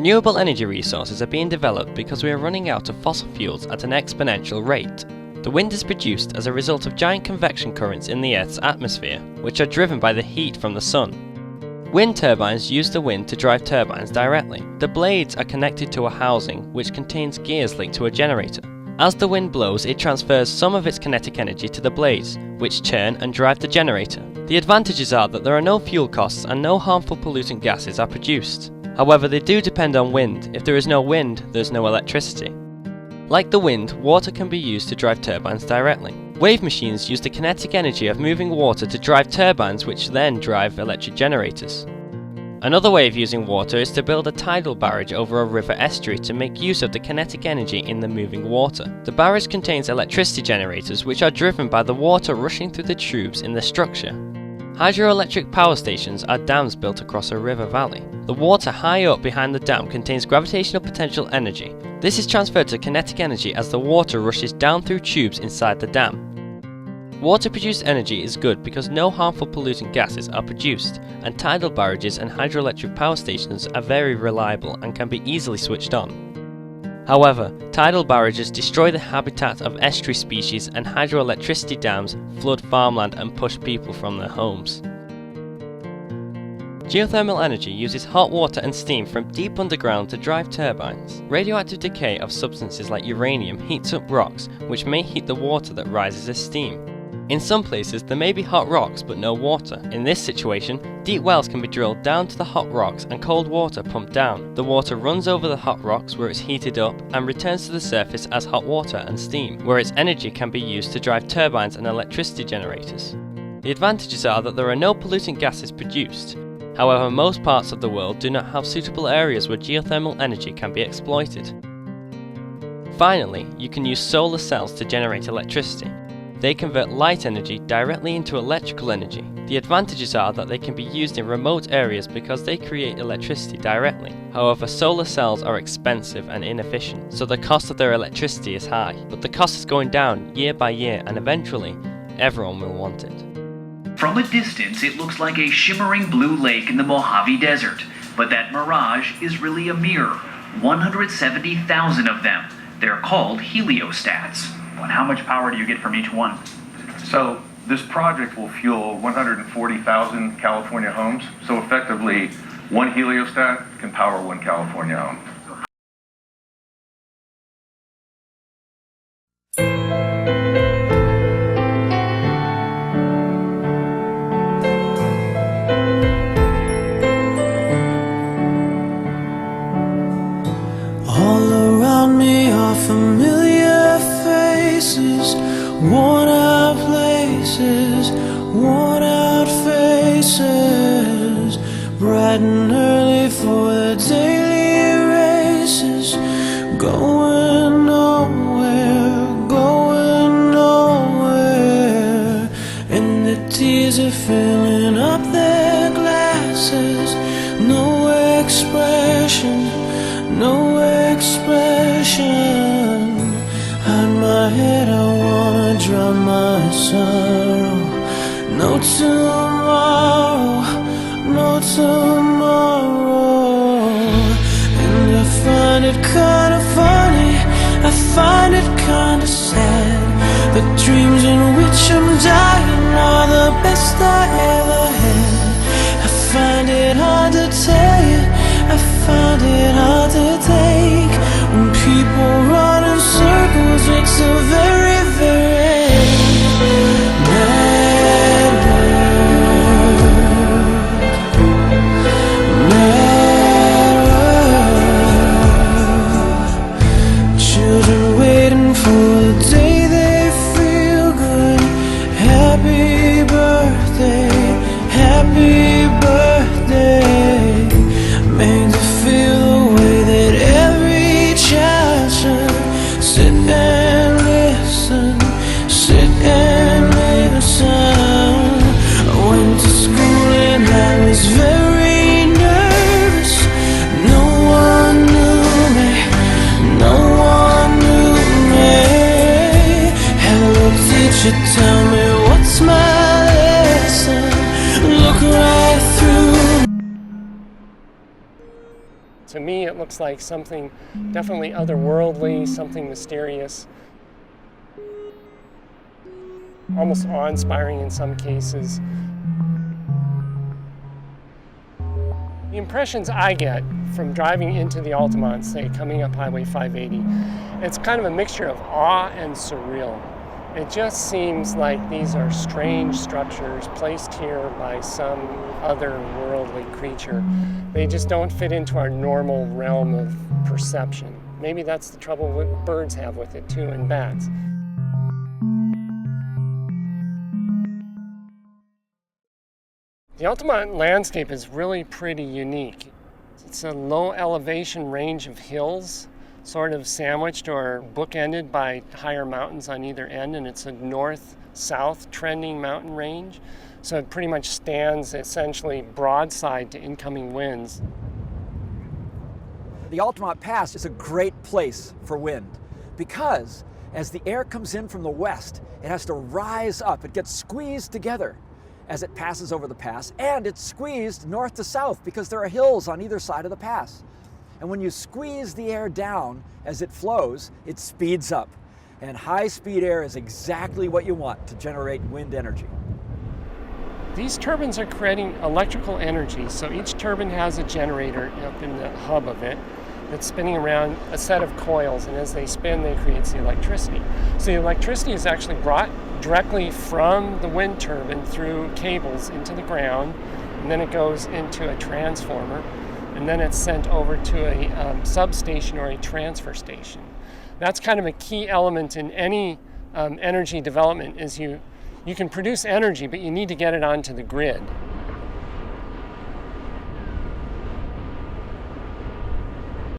Renewable energy resources are being developed because we are running out of fossil fuels at an exponential rate. The wind is produced as a result of giant convection currents in the Earth's atmosphere, which are driven by the heat from the sun. Wind turbines use the wind to drive turbines directly. The blades are connected to a housing which contains gears linked to a generator. As the wind blows, it transfers some of its kinetic energy to the blades, which turn and drive the generator. The advantages are that there are no fuel costs and no harmful pollutant gases are produced. However, they do depend on wind. If there is no wind, there is no electricity. Like the wind, water can be used to drive turbines directly. Wave machines use the kinetic energy of moving water to drive turbines, which then drive electric generators. Another way of using water is to build a tidal barrage over a river estuary to make use of the kinetic energy in the moving water. The barrage contains electricity generators which are driven by the water rushing through the tubes in the structure. Hydroelectric power stations are dams built across a river valley. The water high up behind the dam contains gravitational potential energy. This is transferred to kinetic energy as the water rushes down through tubes inside the dam. Water-produced energy is good because no harmful pollutant gases are produced, and tidal barrages and hydroelectric power stations are very reliable and can be easily switched on. However, tidal barrages destroy the habitat of estuary species, and hydroelectricity dams flood farmland and push people from their homes. Geothermal energy uses hot water and steam from deep underground to drive turbines. Radioactive decay of substances like uranium heats up rocks, which may heat the water that rises as steam. In some places there may be hot rocks but no water. In this situation, deep wells can be drilled down to the hot rocks and cold water pumped down. The water runs over the hot rocks where it's heated up and returns to the surface as hot water and steam, where its energy can be used to drive turbines and electricity generators. The advantages are that there are no pollutant gases produced. However, most parts of the world do not have suitable areas where geothermal energy can be exploited. Finally, you can use solar cells to generate electricity. They convert light energy directly into electrical energy. The advantages are that they can be used in remote areas because they create electricity directly. However, solar cells are expensive and inefficient, so the cost of their electricity is high. But the cost is going down year by year, and eventually, everyone will want it. From a distance, it looks like a shimmering blue lake in the Mojave Desert. But that mirage is really a mirror. 170,000 of them. They're called heliostats. And how much power do you get from each one? So this project will fuel 140,000 California homes. So effectively, one heliostat can power one California home. All around me are familiar faces, worn out places, worn out faces, bright and early for the daily races, going nowhere, going nowhere, and the tears are filling up their glasses. No expression, no expression. Hide my head, I wanna drown my sorrow. No tomorrow, no tomorrow. And I find it kinda funny, I find it kinda sad. The dreams in which I'm dying are the best I ever had. I find it hard to tell you, I find it hard to take. When people run in circles, it's a very, very mad world. Mad world. Children waiting for the day they feel good. Happy birthday, happy birthday. Made to feel the way that every child should. Sit and listen, sit and listen. I went to school and I was very nervous. No one knew me, no one knew me. Hello teacher, tell me what's my lesson. Look right through. To me, it looks like something definitely otherworldly, something mysterious, almost awe-inspiring in some cases. The impressions I get from driving into the Altamont, say coming up Highway 580, it's kind of a mixture of awe and surreal. It just seems like these are strange structures placed here by some otherworldly creature. They just don't fit into our normal realm of perception. Maybe that's the trouble that birds have with it too, and bats. The Altamont landscape is really pretty unique. It's a low elevation range of hills, sort of sandwiched or bookended by higher mountains on either end, and it's a north-south trending mountain range. So it pretty much stands essentially broadside to incoming winds. The Altamont Pass is a great place for wind because as the air comes in from the west, it has to rise up. It gets squeezed together as it passes over the pass, and it's squeezed north to south because there are hills on either side of the pass. And when you squeeze the air down as it flows, it speeds up. And high-speed air is exactly what you want to generate wind energy. These turbines are creating electrical energy, so each turbine has a generator up in the hub of it that's spinning around a set of coils, and as they spin, they create the electricity. So the electricity is actually brought directly from the wind turbine through cables into the ground, and then it goes into a transformer, and then it's sent over to a substation or a transfer station. That's kind of a key element in any energy development, is you can produce energy, but you need to get it onto the grid.